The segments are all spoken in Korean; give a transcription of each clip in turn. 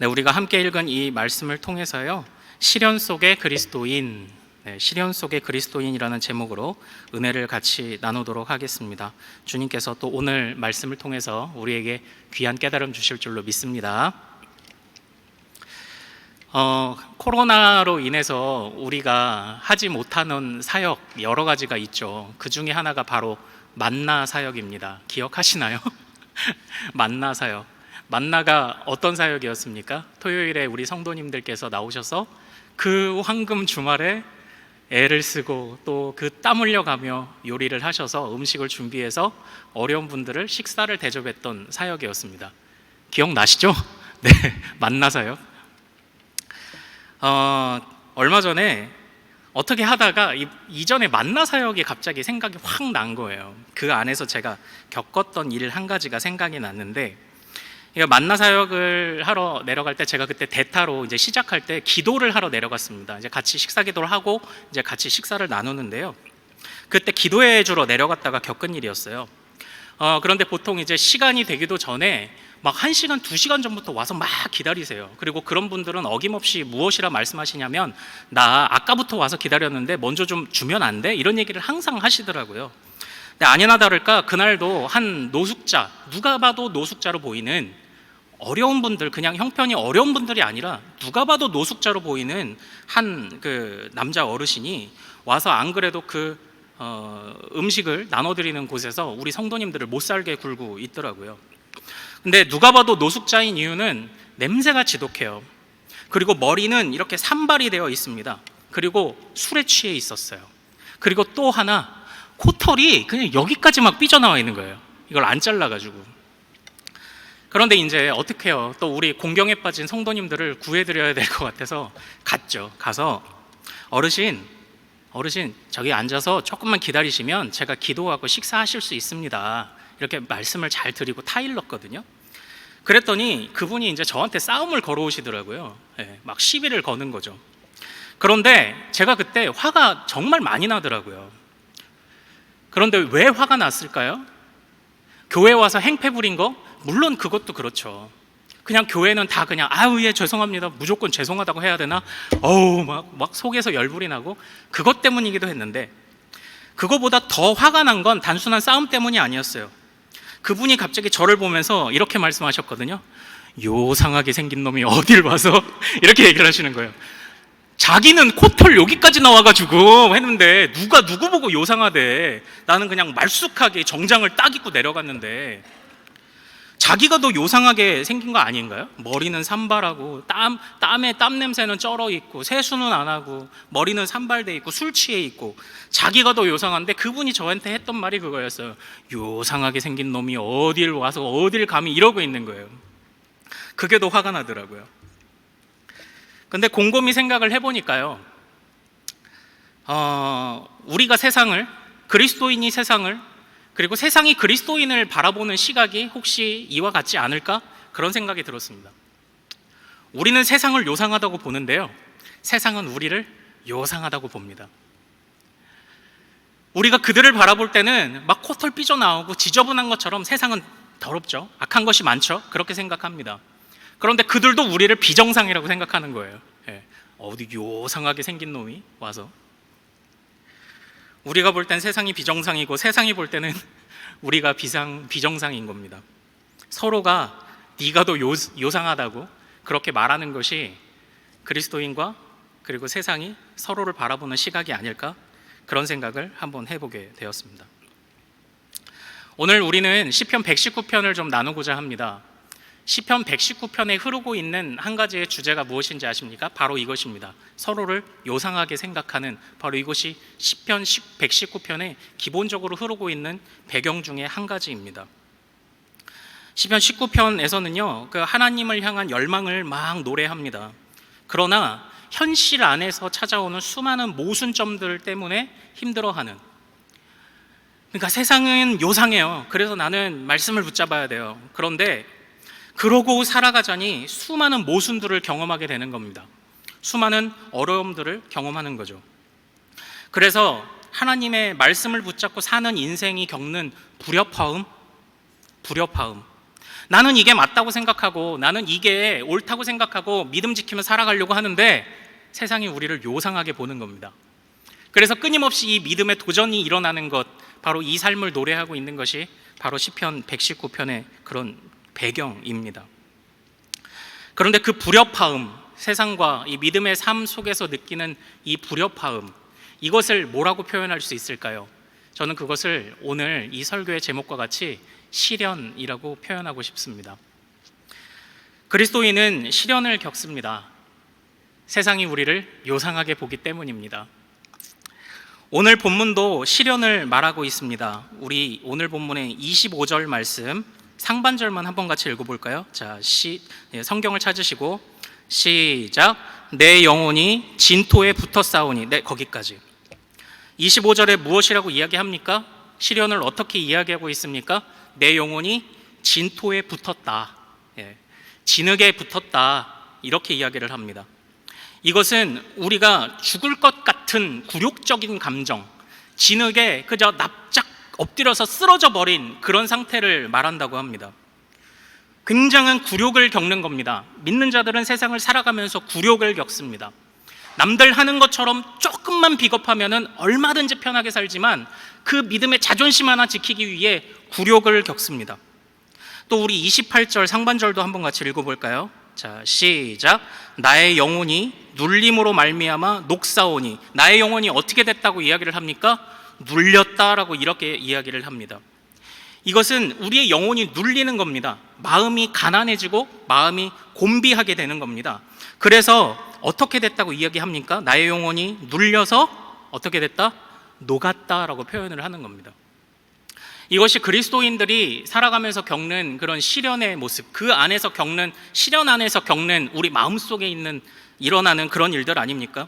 네, 우리가 함께 읽은 이 말씀을 통해서요, 시련 속의 그리스도인, 시련 속의 그리스도인이라는 제목으로 은혜를 같이 나누도록 하겠습니다. 주님께서 또 오늘 말씀을 통해서 우리에게 귀한 깨달음 주실 줄로 믿습니다. 코로나로 인해서 우리가 하지 못하는 사역 여러 가지가 있죠. 그 중에 하나가 바로 만나 사역입니다. 기억하시나요? 만나 사역. 만나가 어떤 사역이었습니까? 토요일에 우리 성도님들께서 나오셔서 그 황금 주말에 애를 쓰고 또 그 땀 흘려가며 요리를 하셔서 음식을 준비해서 어려운 분들을 식사를 대접했던 사역이었습니다. 기억나시죠? 네, 만나 사역. 얼마 전에 어떻게 하다가 이전에 만나 사역이 갑자기 생각이 확 난 거예요. 그 안에서 제가 겪었던 일 한 가지가 생각이 났는데, 만나 사역을 하러 내려갈 때 제가 그때 대타로 이제 시작할 때 기도를 하러 내려갔습니다. 이제 같이 식사 기도를 하고 이제 같이 식사를 나누는데요. 그때 기도회 주러 내려갔다가 겪은 일이었어요. 그런데 보통 이제 시간이 되기도 전에 막 1시간, 2시간 전부터 와서 막 기다리세요. 그리고 그런 분들은 어김없이 무엇이라 말씀하시냐면, 나 아까부터 와서 기다렸는데 먼저 좀 주면 안 돼? 이런 얘기를 항상 하시더라고요. 근데 아니나 다를까 그날도 한 노숙자, 누가 봐도 노숙자로 보이는 어려운 분들, 그냥 형편이 어려운 분들이 아니라 누가 봐도 노숙자로 보이는 한 그 남자 어르신이 와서 안 그래도 음식을 나눠드리는 곳에서 우리 성도님들을 못 살게 굴고 있더라고요. 근데 누가 봐도 노숙자인 이유는 냄새가 지독해요. 그리고 머리는 이렇게 산발이 되어 있습니다. 그리고 술에 취해 있었어요. 그리고 또 하나, 코털이 그냥 여기까지 막 삐져나와 있는 거예요. 이걸 안 잘라가지고. 그런데 이제 어떻게 해요? 또 우리 공경에 빠진 성도님들을 구해드려야 될 것 같아서 갔죠. 가서 어르신 저기 앉아서 조금만 기다리시면 제가 기도하고 식사하실 수 있습니다. 이렇게 말씀을 잘 드리고 타일렀거든요. 그랬더니 그분이 이제 저한테 싸움을 걸어오시더라고요. 막 시비를 거는 거죠. 그런데 제가 그때 화가 정말 많이 나더라고요. 그런데 왜 화가 났을까요? 교회 와서 행패 부린 거? 물론 그것도 그렇죠. 그냥 교회는 다 그냥 예 죄송합니다, 무조건 죄송하다고 해야 되나? 막 속에서 열불이 나고 그것 때문이기도 했는데, 그거보다 더 화가 난 건 단순한 싸움 때문이 아니었어요. 그분이 갑자기 저를 보면서 이렇게 말씀하셨거든요. 요상하게 생긴 놈이 어딜 와서 이렇게 얘기를 하시는 거예요. 자기는 코털 여기까지 나와가지고 했는데 누가 누구 보고 요상하대. 나는 그냥 말쑥하게 정장을 딱 입고 내려갔는데 자기가 더 요상하게 생긴 거 아닌가요? 머리는 산발하고 땀에 땀 냄새는 쩔어 있고 세수는 안 하고 머리는 산발돼 있고 술 취해 있고 자기가 더 요상한데 그분이 저한테 했던 말이 그거였어요. 요상하게 생긴 놈이 어딜 와서 어딜 감히 이러고 있는 거예요. 그게 더 화가 나더라고요. 근데 곰곰이 생각을 해보니까요, 우리가 세상을, 그리스도인이 세상을, 그리고 세상이 그리스도인을 바라보는 시각이 혹시 이와 같지 않을까? 그런 생각이 들었습니다. 우리는 세상을 요상하다고 보는데요, 세상은 우리를 요상하다고 봅니다. 우리가 그들을 바라볼 때는 막 코털 삐져나오고 지저분한 것처럼 세상은 더럽죠. 악한 것이 많죠. 그렇게 생각합니다. 그런데 그들도 우리를 비정상이라고 생각하는 거예요. 어디 요상하게 생긴 놈이 와서. 우리가 볼 땐 세상이 비정상이고 세상이 볼 때는 우리가 비정상인 겁니다. 서로가 네가 더 요상하다고 그렇게 말하는 것이 그리스도인과 그리고 세상이 서로를 바라보는 시각이 아닐까? 그런 생각을 한번 해보게 되었습니다. 오늘 우리는 시편 119편을 좀 나누고자 합니다. 시편 119편에 흐르고 있는 한 가지의 주제가 무엇인지 아십니까? 바로 이것입니다. 서로를 요상하게 생각하는, 바로 이것이 시편 119편에 기본적으로 흐르고 있는 배경 중에 한 가지입니다. 시편 19편에서는요, 그 하나님을 향한 열망을 막 노래합니다. 그러나 현실 안에서 찾아오는 수많은 모순점들 때문에 힘들어하는, 그러니까 세상은 요상해요. 그래서 나는 말씀을 붙잡아야 돼요. 그런데 그러고 살아가자니 수많은 모순들을 경험하게 되는 겁니다. 수많은 어려움들을 경험하는 거죠. 그래서 하나님의 말씀을 붙잡고 사는 인생이 겪는 불협화음, 나는 이게 맞다고 생각하고 나는 이게 옳다고 생각하고 믿음 지키며 살아가려고 하는데 세상이 우리를 요상하게 보는 겁니다. 그래서 끊임없이 이 믿음의 도전이 일어나는 것, 바로 이 삶을 노래하고 있는 것이 바로 시편 119편의 그런 배경입니다. 그런데 그 불협화음, 세상과 이 믿음의 삶 속에서 느끼는 이 불협화음, 이것을 뭐라고 표현할 수 있을까요? 저는 그것을 오늘 이 설교의 제목과 같이 시련이라고 표현하고 싶습니다. 그리스도인은 시련을 겪습니다. 세상이 우리를 요상하게 보기 때문입니다. 오늘 본문도 시련을 말하고 있습니다. 우리 오늘 본문의 25절 말씀 상반절만 한번 같이 읽어볼까요? 자, 성경을 찾으시고 시작. 내 영혼이 진토에 붙어 싸우니. 네, 거기까지. 25절에 무엇이라고 이야기합니까? 시련을 어떻게 이야기하고 있습니까? 내 영혼이 진토에 붙었다. 진흙에 붙었다. 이렇게 이야기를 합니다. 이것은 우리가 죽을 것 같은 굴욕적인 감정, 진흙에 그저 납작 엎드려서 쓰러져 버린 그런 상태를 말한다고 합니다. 굉장한 굴욕을 겪는 겁니다. 믿는 자들은 세상을 살아가면서 굴욕을 겪습니다. 남들 하는 것처럼 조금만 비겁하면 얼마든지 편하게 살지만 그 믿음의 자존심 하나 지키기 위해 굴욕을 겪습니다. 또 우리 28절 상반절도 한번 같이 읽어볼까요? 자, 시작. 나의 영혼이 눌림으로 말미암아 녹사오니. 나의 영혼이 어떻게 됐다고 이야기를 합니까? 눌렸다라고 이렇게 이야기를 합니다. 이것은 우리의 영혼이 눌리는 겁니다. 마음이 가난해지고 마음이 곤비하게 되는 겁니다. 그래서 어떻게 됐다고 이야기합니까? 나의 영혼이 눌려서 어떻게 됐다? 녹았다라고 표현을 하는 겁니다. 이것이 그리스도인들이 살아가면서 겪는 그런 시련의 모습, 그 안에서 겪는, 시련 안에서 겪는 우리 마음속에 있는 일어나는 그런 일들 아닙니까?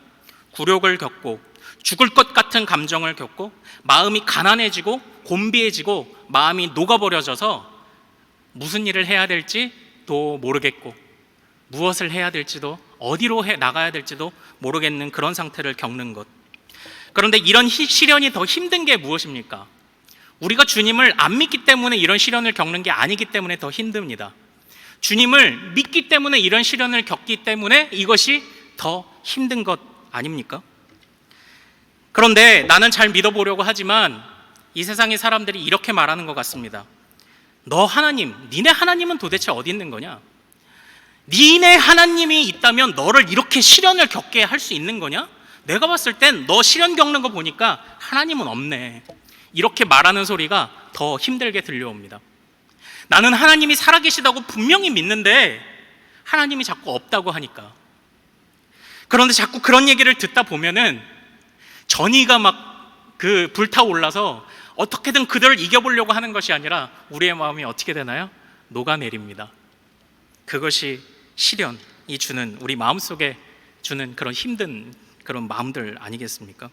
굴욕을 겪고 죽을 것 같은 감정을 겪고 마음이 가난해지고 곤비해지고 마음이 녹아버려져서 무슨 일을 해야 될지도 모르겠고 무엇을 해야 될지도, 어디로 나가야 될지도 모르겠는 그런 상태를 겪는 것. 그런데 이런 시련이 더 힘든 게 무엇입니까? 우리가 주님을 안 믿기 때문에 이런 시련을 겪는 게 아니기 때문에 더 힘듭니다. 주님을 믿기 때문에 이런 시련을 겪기 때문에 이것이 더 힘든 것 아닙니까? 그런데 나는 잘 믿어보려고 하지만 이 세상의 사람들이 이렇게 말하는 것 같습니다. 너 하나님, 니네 하나님은 도대체 어디 있는 거냐? 니네 하나님이 있다면 너를 이렇게 시련을 겪게 할 수 있는 거냐? 내가 봤을 땐 너 시련 겪는 거 보니까 하나님은 없네. 이렇게 말하는 소리가 더 힘들게 들려옵니다. 나는 하나님이 살아계시다고 분명히 믿는데 하나님이 자꾸 없다고 하니까. 그런데 자꾸 그런 얘기를 듣다 보면은 전의가 막 불타올라서 어떻게든 그들을 이겨보려고 하는 것이 아니라 우리의 마음이 어떻게 되나요? 녹아내립니다. 그것이 시련이 주는, 우리 마음속에 주는 그런 힘든 그런 마음들 아니겠습니까?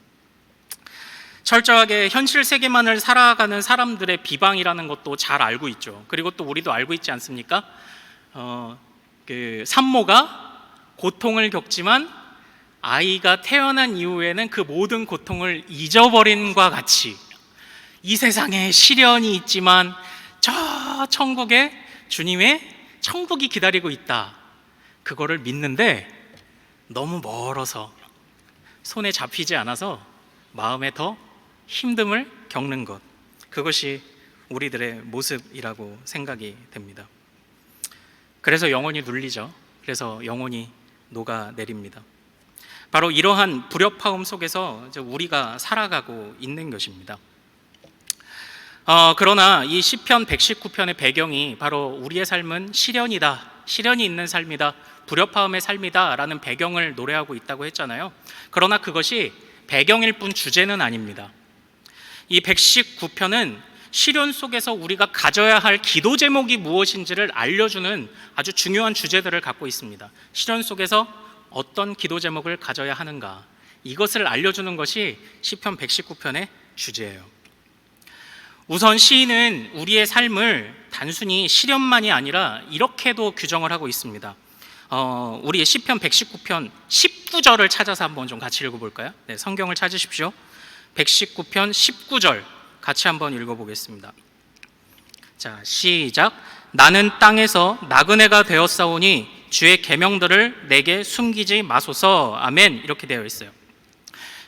철저하게 현실 세계만을 살아가는 사람들의 비방이라는 것도 잘 알고 있죠. 그리고 또 우리도 알고 있지 않습니까? 산모가 고통을 겪지만 아이가 태어난 이후에는 그 모든 고통을 잊어버린과 같이 이 세상에 시련이 있지만 저 천국에 주님의 천국이 기다리고 있다. 그거를 믿는데 너무 멀어서 손에 잡히지 않아서 마음에 더 힘듦을 겪는 것, 그것이 우리들의 모습이라고 생각이 됩니다. 그래서 영혼이 눌리죠. 그래서 영혼이 녹아내립니다. 바로 이러한 불협화음 속에서 우리가 살아가고 있는 것입니다. 그러나 이 시편 119편의 배경이 바로 우리의 삶은 시련이다, 시련이 있는 삶이다, 불협화음의 삶이다 라는 배경을 노래하고 있다고 했잖아요. 그러나 그것이 배경일 뿐 주제는 아닙니다. 이 119편은 시련 속에서 우리가 가져야 할 기도 제목이 무엇인지를 알려주는 아주 중요한 주제들을 갖고 있습니다. 시련 속에서 어떤 기도 제목을 가져야 하는가, 이것을 알려주는 것이 시편 119편의 주제예요. 우선 시인은 우리의 삶을 단순히 시련만이 아니라 이렇게도 규정을 하고 있습니다. 우리 시편 119편 19절을 찾아서 한번 좀 같이 읽어볼까요? 네, 성경을 찾으십시오. 119편 19절 같이 한번 읽어보겠습니다. 자, 시작. 나는 땅에서 나그네가 되었사오니 주의 계명들을 내게 숨기지 마소서. 아멘. 이렇게 되어 있어요.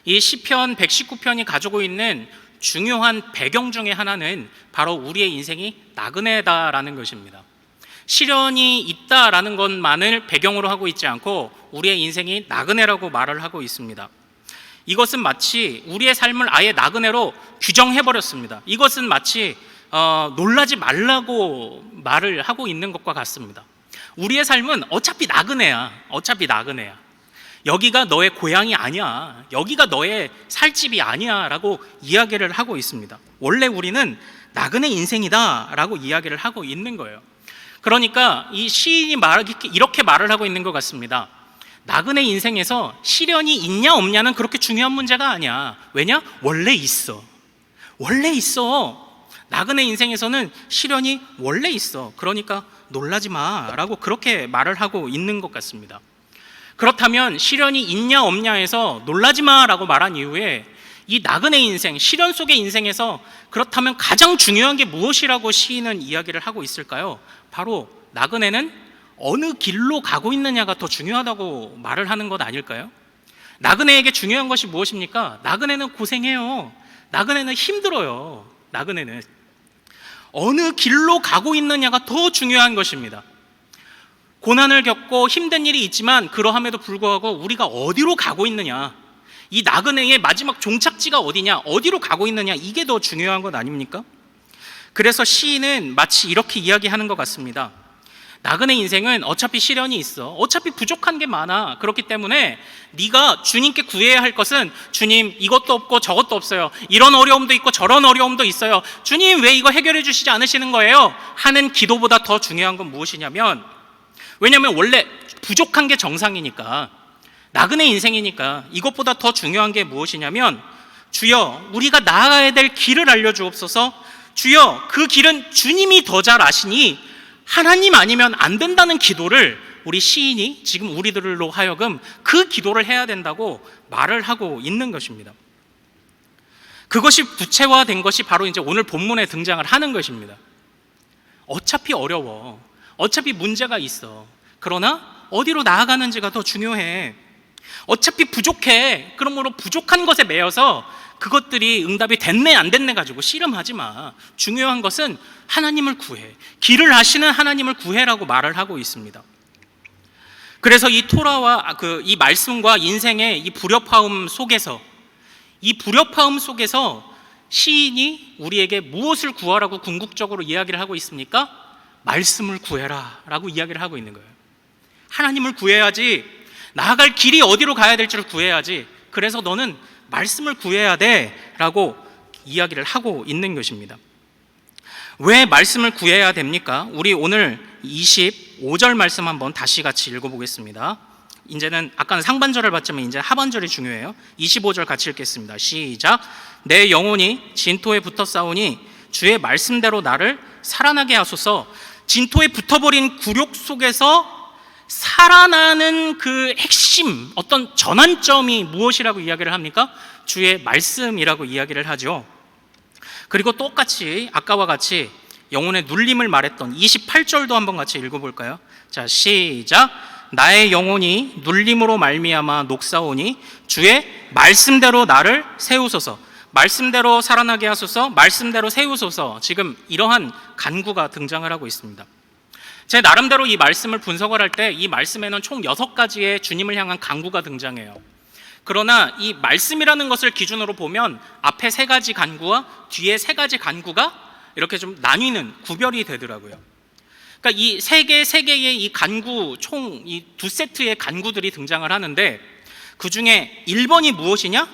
이 시편 119편이 가지고 있는 중요한 배경 중에 하나는 바로 우리의 인생이 나그네다라는 것입니다. 시련이 있다라는 것만을 배경으로 하고 있지 않고 우리의 인생이 나그네라고 말을 하고 있습니다. 이것은 마치 우리의 삶을 아예 나그네로 규정해버렸습니다. 이것은 마치 놀라지 말라고 말을 하고 있는 것과 같습니다. 우리의 삶은 어차피 나그네야. 어차피 나그네야. 여기가 너의 고향이 아니야. 여기가 너의 살 집이 아니야 라고 이야기를 하고 있습니다. 원래 우리는 나그네 인생이다 라고 이야기를 하고 있는 거예요. 그러니까 이 시인이 이렇게 말을 하고 있는 것 같습니다. 나그네 인생에서 시련이 있냐 없냐는 그렇게 중요한 문제가 아니야. 왜냐? 원래 있어. 원래 있어. 나그네 인생에서는 시련이 원래 있어. 그러니까 놀라지 마라고 그렇게 말을 하고 있는 것 같습니다. 그렇다면 시련이 있냐 없냐에서 놀라지 마라고 말한 이후에 이 나그네 인생, 시련 속의 인생에서 그렇다면 가장 중요한 게 무엇이라고 시인은 이야기를 하고 있을까요? 바로 나그네는 어느 길로 가고 있느냐가 더 중요하다고 말을 하는 것 아닐까요? 나그네에게 중요한 것이 무엇입니까? 나그네는 고생해요. 나그네는 힘들어요. 나그네는 어느 길로 가고 있느냐가 더 중요한 것입니다. 고난을 겪고 힘든 일이 있지만 그러함에도 불구하고 우리가 어디로 가고 있느냐, 이 나그네의 마지막 종착지가 어디냐, 어디로 가고 있느냐, 이게 더 중요한 것 아닙니까? 그래서 시인은 마치 이렇게 이야기하는 것 같습니다. 나그네 인생은 어차피 시련이 있어. 어차피 부족한 게 많아. 그렇기 때문에 네가 주님께 구해야 할 것은 주님 이것도 없고 저것도 없어요. 이런 어려움도 있고 저런 어려움도 있어요. 주님 왜 이거 해결해 주시지 않으시는 거예요? 하는 기도보다 더 중요한 건 무엇이냐면, 왜냐하면 원래 부족한 게 정상이니까, 나그네 인생이니까 이것보다 더 중요한 게 무엇이냐면, 주여 우리가 나아가야 될 길을 알려주옵소서. 주여 그 길은 주님이 더 잘 아시니 하나님 아니면 안 된다는 기도를 우리 시인이 지금 우리들로 하여금 그 기도를 해야 된다고 말을 하고 있는 것입니다. 그것이 구체화된 것이 바로 이제 오늘 본문에 등장을 하는 것입니다. 어차피 어려워. 어차피 문제가 있어. 그러나 어디로 나아가는지가 더 중요해. 어차피 부족해. 그러므로 부족한 것에 매여서 그것들이 응답이 됐네 안 됐네 가지고 씨름하지 마. 중요한 것은 하나님을 구해. 길을 아시는 하나님을 구해라고 말을 하고 있습니다. 그래서 이 토라와 이 말씀과 인생의 이 불협화음 속에서, 이 불협화음 속에서 시인이 우리에게 무엇을 구하라고 궁극적으로 이야기를 하고 있습니까? 말씀을 구해라 라고 이야기를 하고 있는 거예요. 하나님을 구해야지. 나아갈 길이 어디로 가야 될지를 구해야지. 그래서 너는 말씀을 구해야 돼 라고 이야기를 하고 있는 것입니다. 왜 말씀을 구해야 됩니까? 우리 오늘 25절 말씀 한번 다시 같이 읽어보겠습니다. 이제는 아까는 상반절을 봤지만 이제 하반절이 중요해요. 25절 같이 읽겠습니다. 시작. 내 영혼이 진토에 붙어 싸우니 주의 말씀대로 나를 살아나게 하소서. 진토에 붙어버린 굴욕 속에서 살아나는 그 핵심, 어떤 전환점이 무엇이라고 이야기를 합니까? 주의 말씀이라고 이야기를 하죠. 그리고 똑같이 아까와 같이 영혼의 눌림을 말했던 28절도 한번 같이 읽어볼까요? 자, 시작. 나의 영혼이 눌림으로 말미암아 녹사오니 주의 말씀대로 나를 세우소서. 말씀대로 살아나게 하소서. 말씀대로 세우소서. 지금 이러한 간구가 등장을 하고 있습니다. 제 나름대로 이 말씀을 분석을 할 때 이 말씀에는 총 6가지의 주님을 향한 간구가 등장해요. 그러나 이 말씀이라는 것을 기준으로 보면 앞에 3가지 간구와 뒤에 3가지 간구가 이렇게 좀 나뉘는, 구별이 되더라고요. 그러니까 이 3개의 이 간구, 총 이 2세트의 간구들이 등장을 하는데 그 중에 1번이 무엇이냐?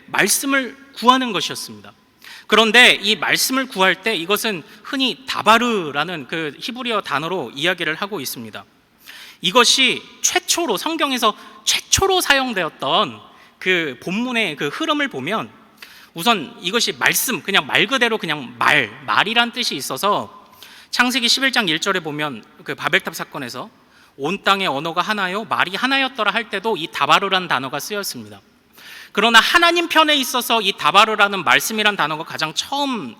말씀을 구하는 것이었습니다. 그런데 이 말씀을 구할 때 이것은 흔히 다바르라는 그 히브리어 단어로 이야기를 하고 있습니다. 이것이 최초로, 성경에서 최초로 사용되었던 그 본문의 그 흐름을 보면 우선 이것이 말씀, 그냥 말 그대로 그냥 말이란 뜻이 있어서 창세기 11장 1절에 보면 그 바벨탑 사건에서 온 땅의 언어가 하나요 말이 하나였더라 할 때도 이 다바르라는 단어가 쓰였습니다. 그러나 하나님 편에 있어서 이 다바르라는 말씀이란 단어가 가장 처음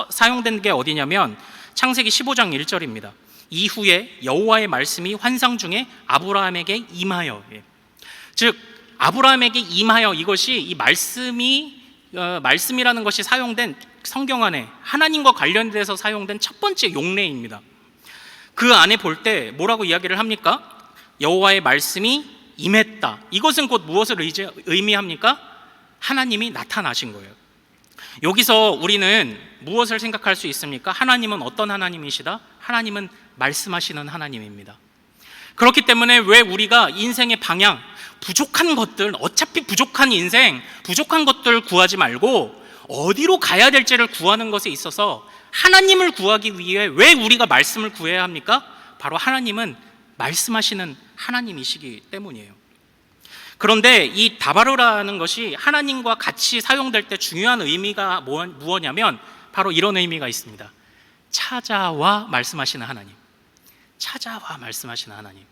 사용된 게 어디냐면 창세기 15장 1절입니다. 이후에 여호와의 말씀이 환상 중에 아브라함에게 임하여, 즉 아브라함에게 임하여, 이것이 이 말씀이라는 것이 사용된 성경 안에 하나님과 관련돼서 사용된 첫 번째 용례입니다. 그 안에 볼 때 뭐라고 이야기를 합니까? 여호와의 말씀이 임했다. 이것은 곧 무엇을 의미합니까? 하나님이 나타나신 거예요. 여기서 우리는 무엇을 생각할 수 있습니까? 하나님은 어떤 하나님이시다? 하나님은 말씀하시는 하나님입니다. 그렇기 때문에 왜 우리가 인생의 방향, 부족한 것들, 어차피 부족한 인생, 부족한 것들 구하지 말고 어디로 가야 될지를 구하는 것에 있어서 하나님을 구하기 위해 왜 우리가 말씀을 구해야 합니까? 바로 하나님은 말씀하시는 하나님이시기 때문이에요. 그런데 이 다바르라는 것이 하나님과 같이 사용될 때 중요한 의미가 무엇냐면 바로 이런 의미가 있습니다. 찾아와 말씀하시는 하나님. 찾아와 말씀하시는 하나님.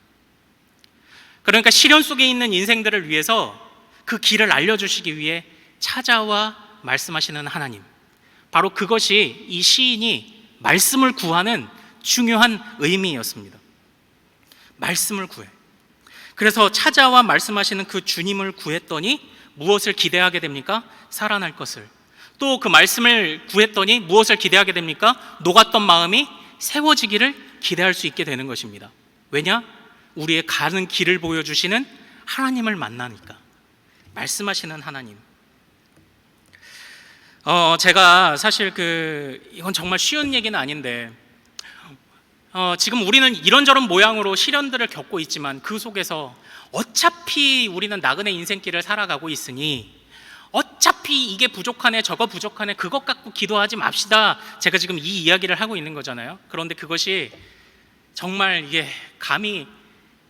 그러니까 시련 속에 있는 인생들을 위해서 그 길을 알려주시기 위해 찾아와 말씀하시는 하나님. 바로 그것이 이 시인이 말씀을 구하는 중요한 의미였습니다. 말씀을 구해. 그래서 찾아와 말씀하시는 그 주님을 구했더니 무엇을 기대하게 됩니까? 살아날 것을. 또 그 말씀을 구했더니 무엇을 기대하게 됩니까? 녹았던 마음이 세워지기를 기대할 수 있게 되는 것입니다. 왜냐? 우리의 가는 길을 보여주시는 하나님을 만나니까. 말씀하시는 하나님. 제가 사실 이건 정말 쉬운 얘기는 아닌데, 지금 우리는 이런저런 모양으로 시련들을 겪고 있지만 그 속에서 어차피 우리는 나그네 인생길을 살아가고 있으니 어차피 이게 부족하네, 저거 부족하네, 그것 갖고 기도하지 맙시다. 제가 지금 이 이야기를 하고 있는 거잖아요. 그런데 그것이 정말 이게 감히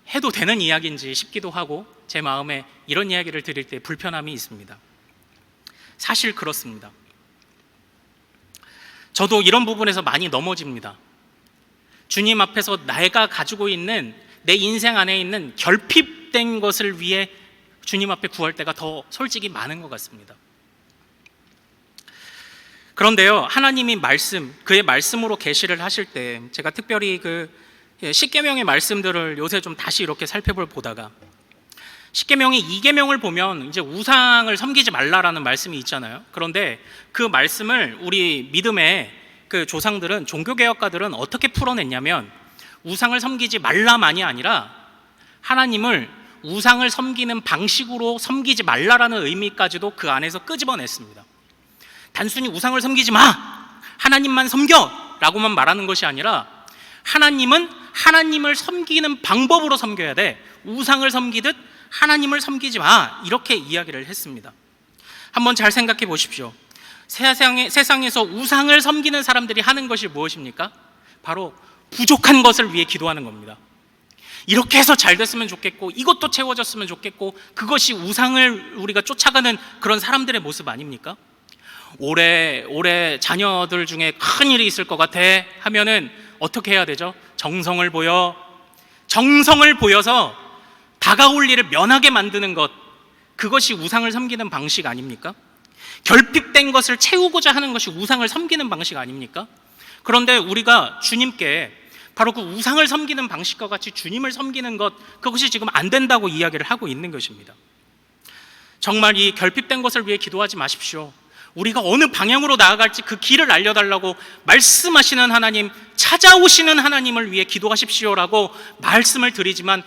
해도 되는 이야기인지 싶기도 하고 제 마음에 이런 이야기를 드릴 때 불편함이 있습니다. 사실 그렇습니다. 저도 이런 부분에서 많이 넘어집니다. 주님 앞에서 내가 가지고 있는 내 인생 안에 있는 결핍된 것을 위해 주님 앞에 구할 때가 더 솔직히 많은 것 같습니다. 그런데요, 하나님이 그의 말씀으로 계시를 하실 때 제가 특별히 십계명의 말씀들을 요새 좀 다시 이렇게 보다가 십계명의 2계명을 보면 이제 우상을 섬기지 말라라는 말씀이 있잖아요. 그런데 그 말씀을 우리 믿음의 조상들은, 종교개혁가들은 어떻게 풀어냈냐면 우상을 섬기지 말라만이 아니라 하나님을 우상을 섬기는 방식으로 섬기지 말라라는 의미까지도 그 안에서 끄집어냈습니다. 단순히 우상을 섬기지 마! 하나님만 섬겨! 라고만 말하는 것이 아니라 하나님은 하나님을 섬기는 방법으로 섬겨야 돼. 우상을 섬기듯 하나님을 섬기지 마. 이렇게 이야기를 했습니다. 한번 잘 생각해 보십시오. 세상에서 우상을 섬기는 사람들이 하는 것이 무엇입니까? 바로 부족한 것을 위해 기도하는 겁니다. 이렇게 해서 잘 됐으면 좋겠고 이것도 채워졌으면 좋겠고, 그것이 우상을 우리가 쫓아가는 그런 사람들의 모습 아닙니까? 올해 자녀들 중에 큰 일이 있을 것 같아 하면은 어떻게 해야 되죠? 정성을 보여서 다가올 일을 면하게 만드는 것, 그것이 우상을 섬기는 방식 아닙니까? 결핍된 것을 채우고자 하는 것이 우상을 섬기는 방식 아닙니까? 그런데 우리가 주님께 바로 그 우상을 섬기는 방식과 같이 주님을 섬기는 것, 그것이 지금 안 된다고 이야기를 하고 있는 것입니다. 정말 이 결핍된 것을 위해 기도하지 마십시오. 우리가 어느 방향으로 나아갈지 그 길을 알려달라고 말씀하시는 하나님, 찾아오시는 하나님을 위해 기도하십시오라고 말씀을 드리지만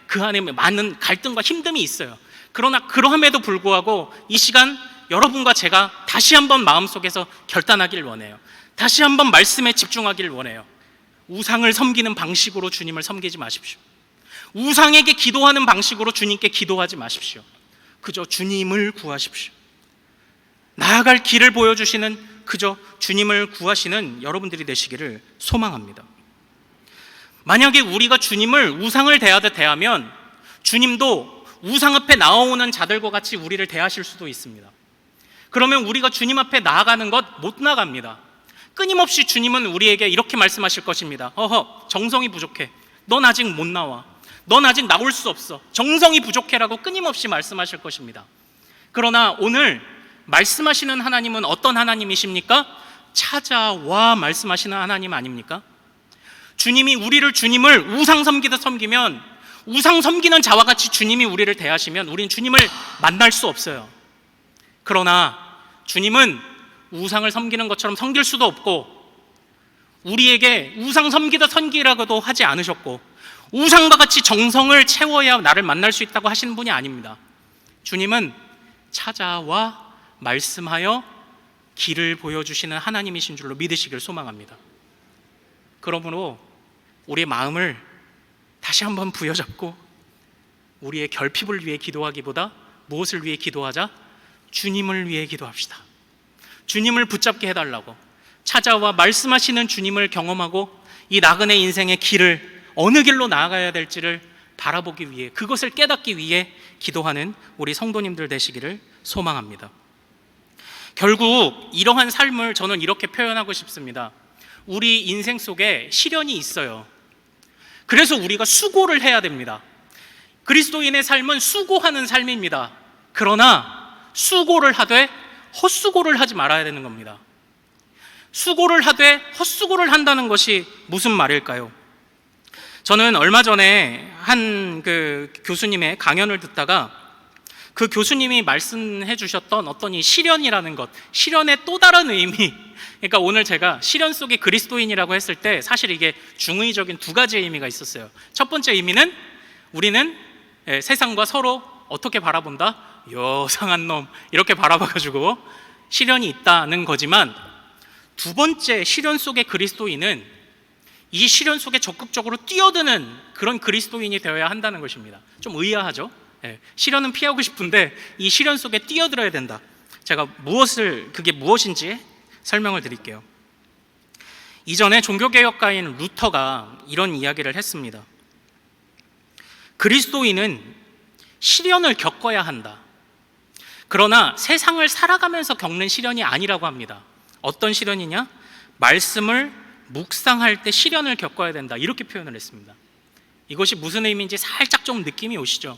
그 안에 많은 갈등과 힘듦이 있어요. 그러나 그러함에도 불구하고 이 시간 여러분과 제가 다시 한번 마음속에서 결단하기를 원해요. 다시 한번 말씀에 집중하기를 원해요. 우상을 섬기는 방식으로 주님을 섬기지 마십시오. 우상에게 기도하는 방식으로 주님께 기도하지 마십시오. 그저 주님을 구하십시오. 나아갈 길을 보여주시는 그저 주님을 구하시는 여러분들이 되시기를 소망합니다. 만약에 우리가 주님을 우상을 대하듯 대하면 주님도 우상 앞에 나오는 자들과 같이 우리를 대하실 수도 있습니다. 그러면 우리가 주님 앞에 나아가는 것 못 나갑니다. 끊임없이 주님은 우리에게 이렇게 말씀하실 것입니다. 정성이 부족해. 넌 아직 못 나와. 넌 아직 나올 수 없어. 정성이 부족해라고 끊임없이 말씀하실 것입니다. 그러나 오늘 말씀하시는 하나님은 어떤 하나님이십니까? 찾아와 말씀하시는 하나님 아닙니까? 주님을 우상 섬기듯 섬기면, 우상 섬기는 자와 같이 주님이 우리를 대하시면 우리는 주님을 만날 수 없어요. 그러나 주님은 우상을 섬기는 것처럼 섬길 수도 없고, 우리에게 우상 섬기듯 섬기라고도 하지 않으셨고, 우상과 같이 정성을 채워야 나를 만날 수 있다고 하시는 분이 아닙니다. 주님은 찾아와 말씀하여 길을 보여주시는 하나님이신 줄로 믿으시길 소망합니다. 그러므로 우리의 마음을 다시 한번 부여잡고 우리의 결핍을 위해 기도하기보다 무엇을 위해 기도하자? 주님을 위해 기도합시다. 주님을 붙잡게 해달라고, 찾아와 말씀하시는 주님을 경험하고 이 나그네 인생의 길을 어느 길로 나아가야 될지를 바라보기 위해, 그것을 깨닫기 위해 기도하는 우리 성도님들 되시기를 소망합니다. 결국 이러한 삶을 저는 이렇게 표현하고 싶습니다. 우리 인생 속에 시련이 있어요. 그래서 우리가 수고를 해야 됩니다. 그리스도인의 삶은 수고하는 삶입니다. 그러나 수고를 하되 헛수고를 하지 말아야 되는 겁니다. 수고를 하되 헛수고를 한다는 것이 무슨 말일까요? 저는 얼마 전에 한 교수님의 강연을 듣다가 그 교수님이 말씀해 주셨던 어떤 이 시련이라는 것, 시련의 또 다른 의미, 그러니까 오늘 제가 시련 속의 그리스도인이라고 했을 때 사실 이게 중의적인 두 가지의 의미가 있었어요. 첫 번째 의미는 우리는 세상과 서로 어떻게 바라본다? 요상한 놈, 이렇게 바라봐가지고 시련이 있다는 거지만, 두 번째 시련 속의 그리스도인은 이 시련 속에 적극적으로 뛰어드는 그런 그리스도인이 되어야 한다는 것입니다. 좀 의아하죠? 시련은 피하고 싶은데 이 시련 속에 뛰어들어야 된다. 제가 그게 무엇인지 설명을 드릴게요. 이전에 종교개혁가인 루터가 이런 이야기를 했습니다. 그리스도인은 시련을 겪어야 한다. 그러나 세상을 살아가면서 겪는 시련이 아니라고 합니다. 어떤 시련이냐? 말씀을 묵상할 때 시련을 겪어야 된다, 이렇게 표현을 했습니다. 이것이 무슨 의미인지 살짝 좀 느낌이 오시죠?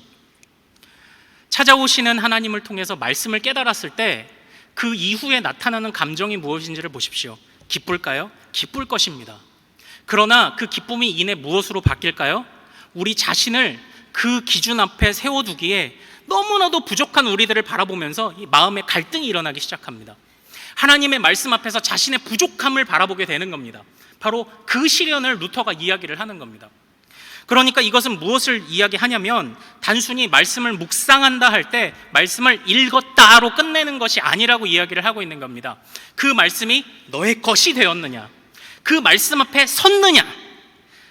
찾아오시는 하나님을 통해서 말씀을 깨달았을 때 그 이후에 나타나는 감정이 무엇인지를 보십시오. 기쁠까요? 기쁠 것입니다. 그러나 그 기쁨이 이내 무엇으로 바뀔까요? 우리 자신을 그 기준 앞에 세워두기에 너무나도 부족한 우리들을 바라보면서 이 마음의 갈등이 일어나기 시작합니다. 하나님의 말씀 앞에서 자신의 부족함을 바라보게 되는 겁니다. 바로 그 시련을 루터가 이야기를 하는 겁니다. 그러니까 이것은 무엇을 이야기하냐면, 단순히 말씀을 묵상한다 할 때 말씀을 읽었다로 끝내는 것이 아니라고 이야기를 하고 있는 겁니다. 그 말씀이 너의 것이 되었느냐, 그 말씀 앞에 섰느냐,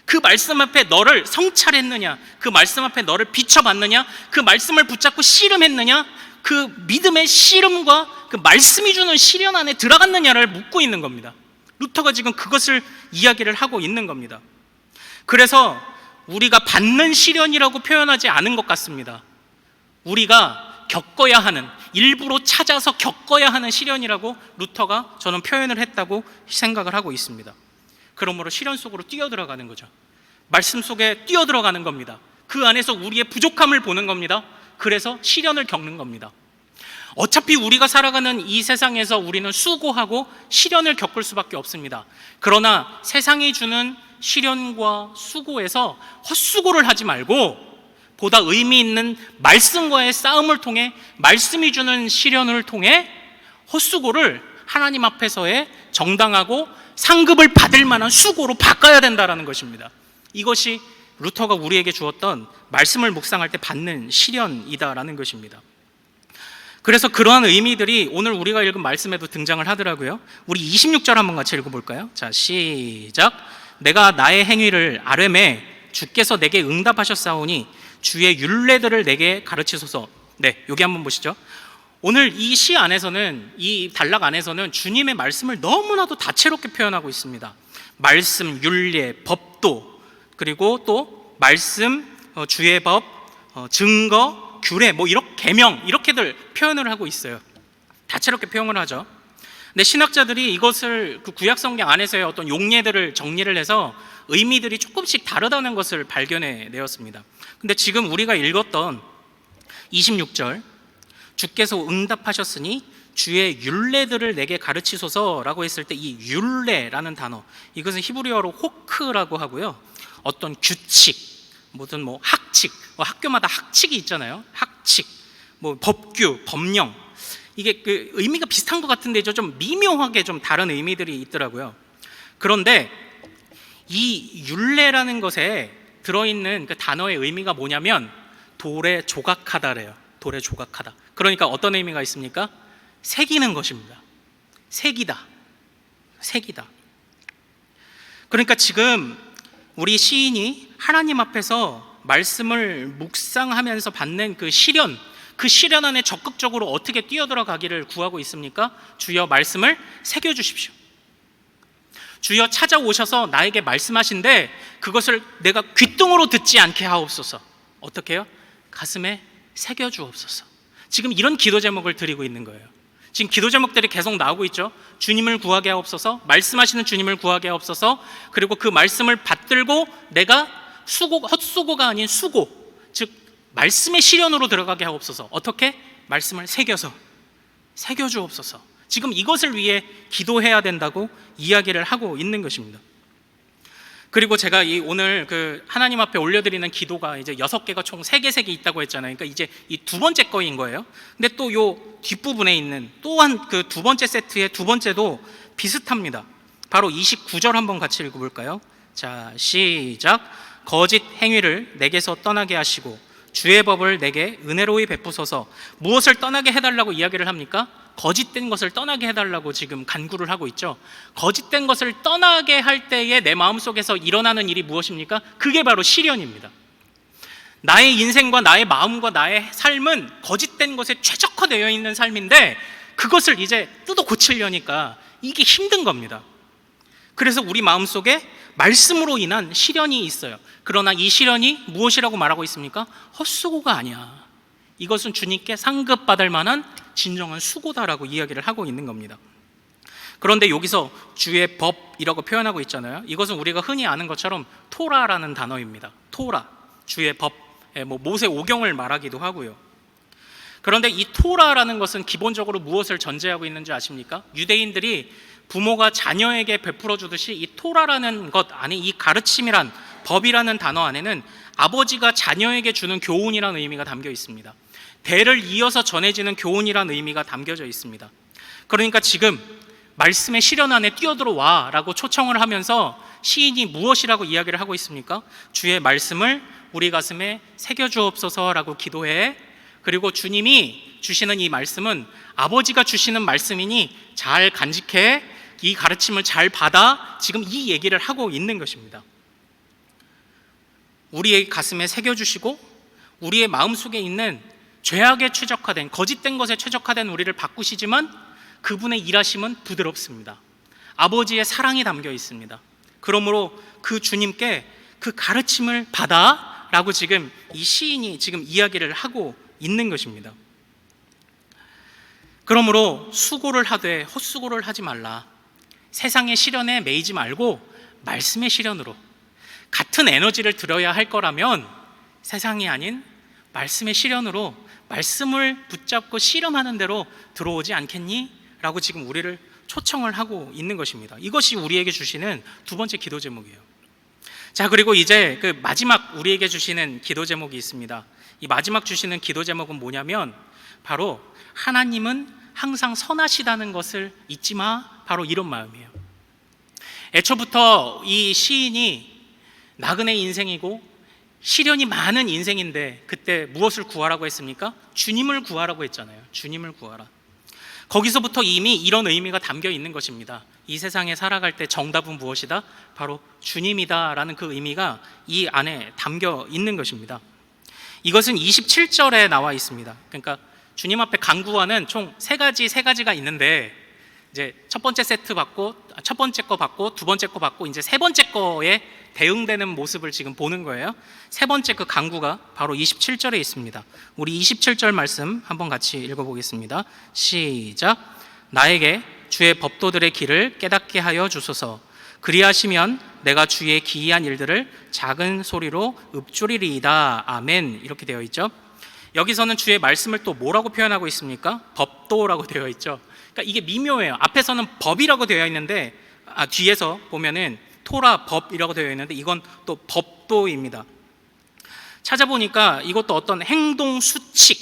그 말씀 앞에 너를 성찰했느냐, 그 말씀 앞에 너를 비춰봤느냐, 그 말씀을 붙잡고 씨름했느냐, 그 믿음의 씨름과 그 말씀이 주는 시련 안에 들어갔느냐를 묻고 있는 겁니다. 루터가 지금 그것을 이야기를 하고 있는 겁니다. 그래서 우리가 받는 시련이라고 표현하지 않은 것 같습니다. 우리가 겪어야 하는, 일부러 찾아서 겪어야 하는 시련이라고 루터가 저는 표현을 했다고 생각을 하고 있습니다. 그러므로 시련 속으로 뛰어들어가는 거죠. 말씀 속에 뛰어들어가는 겁니다. 그 안에서 우리의 부족함을 보는 겁니다. 그래서 시련을 겪는 겁니다. 어차피 우리가 살아가는 이 세상에서 우리는 수고하고 시련을 겪을 수밖에 없습니다. 그러나 세상이 주는 시련과 수고에서 헛수고를 하지 말고 보다 의미 있는 말씀과의 싸움을 통해, 말씀이 주는 시련을 통해 헛수고를 하나님 앞에서의 정당하고 상급을 받을 만한 수고로 바꿔야 된다는 것입니다. 이것이 루터가 우리에게 주었던 말씀을 묵상할 때 받는 시련이다라는 것입니다. 그래서 그러한 의미들이 오늘 우리가 읽은 말씀에도 등장을 하더라고요. 우리 26절 한번 같이 읽어볼까요? 자, 시작. 내가 나의 행위를 아뢰매 주께서 내게 응답하셨사오니 주의 율례들을 내게 가르치소서. 네, 여기 한번 보시죠. 오늘 이 시 안에서는, 이 단락 안에서는 주님의 말씀을 너무나도 다채롭게 표현하고 있습니다. 말씀, 율례, 법도, 그리고 또 말씀, 주의 법, 증거, 규례, 이렇게 계명, 이렇게들 표현을 하고 있어요. 다채롭게 표현을 하죠. 근데 신학자들이 이것을 그 구약 성경 안에서의 어떤 용례들을 정리를 해서 의미들이 조금씩 다르다는 것을 발견해 내었습니다. 근데 지금 우리가 읽었던 26절, 주께서 응답하셨으니 주의 율례들을 내게 가르치소서라고 했을 때 이 율례라는 단어, 이것은 히브리어로 호크라고 하고요. 어떤 규칙, 무슨 뭐 학칙, 학교마다 학칙이 있잖아요. 학칙, 뭐 법규, 법령, 이게 그 의미가 비슷한 것 같은데 좀 미묘하게 좀 다른 의미들이 있더라고요. 그런데 이 율례라는 것에 들어있는 그 단어의 의미가 뭐냐면 돌에 조각하다래요. 돌에 조각하다. 그러니까 어떤 의미가 있습니까? 새기는 것입니다. 새기다. 새기다. 그러니까 지금 우리 시인이 하나님 앞에서 말씀을 묵상하면서 받는 그 시련, 그 시련 안에 적극적으로 어떻게 뛰어들어가기를 구하고 있습니까? 주여 말씀을 새겨주십시오. 주여 찾아오셔서 나에게 말씀하신데 그것을 내가 귓등으로 듣지 않게 하옵소서. 어떻게 해요? 가슴에 새겨주옵소서. 지금 이런 기도 제목을 드리고 있는 거예요. 지금 기도 제목들이 계속 나오고 있죠. 주님을 구하게 하옵소서, 말씀하시는 주님을 구하게 하옵소서, 그리고 그 말씀을 받들고 내가 헛수고가 아닌 수고, 즉 말씀의 실현으로 들어가게 하옵소서. 어떻게? 말씀을 새겨주옵소서. 지금 이것을 위해 기도해야 된다고 이야기를 하고 있는 것입니다. 그리고 제가 오늘 그 하나님 앞에 올려드리는 기도가 이제 6개가 총 3개 있다고 했잖아요. 그러니까 이제 이 두 번째 거인 거예요. 근데 또 요 뒷부분에 있는 또한 그 두 번째 세트의 두 번째도 비슷합니다. 바로 29절 한번 같이 읽어볼까요? 자, 시작. 거짓 행위를 내게서 떠나게 하시고 주의 법을 내게 은혜로이 베푸소서. 무엇을 떠나게 해달라고 이야기를 합니까? 거짓된 것을 떠나게 해달라고 지금 간구를 하고 있죠. 거짓된 것을 떠나게 할 때에 내 마음속에서 일어나는 일이 무엇입니까? 그게 바로 시련입니다. 나의 인생과 나의 마음과 나의 삶은 거짓된 것에 최적화되어 있는 삶인데 그것을 이제 뜯어 고치려니까 이게 힘든 겁니다. 그래서 우리 마음속에 말씀으로 인한 시련이 있어요. 그러나 이 시련이 무엇이라고 말하고 있습니까? 헛수고가 아니야. 이것은 주님께 상급받을 만한 진정한 수고다라고 이야기를 하고 있는 겁니다. 그런데 여기서 주의 법이라고 표현하고 있잖아요. 이것은 우리가 흔히 아는 것처럼 토라라는 단어입니다. 토라, 주의 법, 뭐 모세 오경을 말하기도 하고요. 그런데 이 토라라는 것은 기본적으로 무엇을 전제하고 있는지 아십니까? 유대인들이 부모가 자녀에게 베풀어 주듯이 이 토라라는 것 안에 이 가르침이란 법이라는 단어 안에는 아버지가 자녀에게 주는 교훈이라는 의미가 담겨 있습니다. 대를 이어서 전해지는 교훈이라는 의미가 담겨져 있습니다. 그러니까 지금 말씀의 실현 안에 뛰어들어와 라고 초청을 하면서 시인이 무엇이라고 이야기를 하고 있습니까? 주의 말씀을 우리 가슴에 새겨주옵소서라고 기도해. 그리고 주님이 주시는 이 말씀은 아버지가 주시는 말씀이니 잘 간직해, 이 가르침을 잘 받아, 지금 이 얘기를 하고 있는 것입니다. 우리의 가슴에 새겨주시고 우리의 마음속에 있는 죄악에 최적화된, 거짓된 것에 최적화된 우리를 바꾸시지만 그분의 일하심은 부드럽습니다. 아버지의 사랑이 담겨 있습니다. 그러므로 그 주님께 그 가르침을 받아 라고 지금 이 시인이 지금 이야기를 하고 있는 것입니다. 그러므로 수고를 하되 헛수고를 하지 말라. 세상의 시련에 매이지 말고 말씀의 시련으로, 같은 에너지를 들여야 할 거라면 세상이 아닌 말씀의 시련으로 말씀을 붙잡고 씨름하는 대로 들어오지 않겠니? 라고 지금 우리를 초청을 하고 있는 것입니다. 이것이 우리에게 주시는 두 번째 기도 제목이에요. 자, 그리고 이제 그 마지막 우리에게 주시는 기도 제목이 있습니다. 이 마지막 주시는 기도 제목은 뭐냐면 바로 하나님은 항상 선하시다는 것을 잊지 마, 바로 이런 마음이에요. 애초부터 이 시인이 나그네 인생이고 시련이 많은 인생인데 그때 무엇을 구하라고 했습니까? 주님을 구하라고 했잖아요. 주님을 구하라. 거기서부터 이미 이런 의미가 담겨 있는 것입니다. 이 세상에 살아갈 때 정답은 무엇이다? 바로 주님이다 라는 그 의미가 이 안에 담겨 있는 것입니다. 이것은 27절에 나와 있습니다. 그러니까 주님 앞에 간구하는 총 세 가지가 있는데 이제 첫 번째 세트 받고, 첫 번째 거 받고, 두 번째 거 받고, 이제 세 번째 거에 대응되는 모습을 지금 보는 거예요. 세 번째 그 간구가 바로 27절에 있습니다. 우리 27절 말씀 한번 같이 읽어보겠습니다. 시작. 나에게 주의 법도들의 길을 깨닫게 하여 주소서. 그리하시면 내가 주의 기이한 일들을 작은 소리로 읊조리리이다. 아멘. 이렇게 되어 있죠. 여기서는 주의 말씀을 또 뭐라고 표현하고 있습니까? 법도라고 되어 있죠. 그러니까 이게 미묘해요. 앞에서는 법이라고 되어 있는데 뒤에서 보면은 토라 법이라고 되어 있는데 이건 또 법도입니다. 찾아보니까 이것도 어떤 행동 수칙,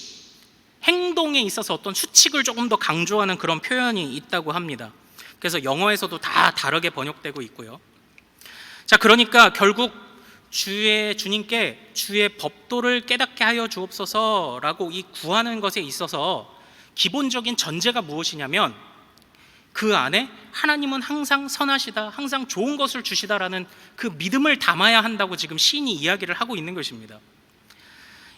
행동에 있어서 어떤 수칙을 조금 더 강조하는 그런 표현이 있다고 합니다. 그래서 영어에서도 다 다르게 번역되고 있고요. 자, 그러니까 결국 주님께 주의 법도를 깨닫게 하여 주옵소서라고 이 구하는 것에 있어서 기본적인 전제가 무엇이냐면 그 안에 하나님은 항상 선하시다, 항상 좋은 것을 주시다라는 그 믿음을 담아야 한다고 지금 시인이 이야기를 하고 있는 것입니다.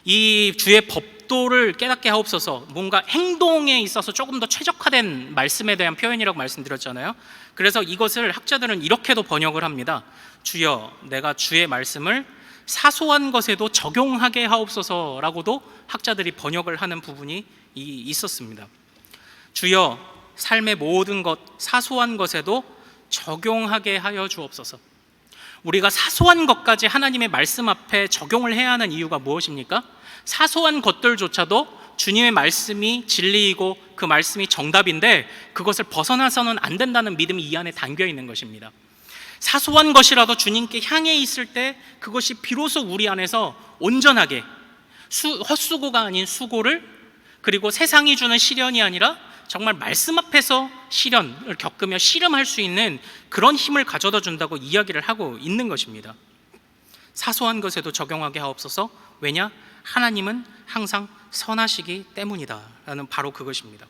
이 주의 법도를 깨닫게 하옵소서, 뭔가 행동에 있어서 조금 더 최적화된 말씀에 대한 표현이라고 말씀드렸잖아요. 그래서 이것을 학자들은 이렇게도 번역을 합니다. 주여, 내가 주의 말씀을 사소한 것에도 적용하게 하옵소서라고도 학자들이 번역을 하는 부분이 있었습니다. 주여, 삶의 모든 것, 사소한 것에도 적용하게 하여 주옵소서. 우리가 사소한 것까지 하나님의 말씀 앞에 적용을 해야 하는 이유가 무엇입니까? 사소한 것들조차도 주님의 말씀이 진리이고 그 말씀이 정답인데 그것을 벗어나서는 안 된다는 믿음이 이 안에 담겨 있는 것입니다. 사소한 것이라도 주님께 향해 있을 때 그것이 비로소 우리 안에서 온전하게 헛수고가 아닌 수고를, 그리고 세상이 주는 시련이 아니라 정말 말씀 앞에서 시련을 겪으며 씨름할 수 있는 그런 힘을 가져다 준다고 이야기를 하고 있는 것입니다. 사소한 것에도 적용하게 하옵소서. 왜냐? 하나님은 항상 선하시기 때문이다 라는 바로 그것입니다.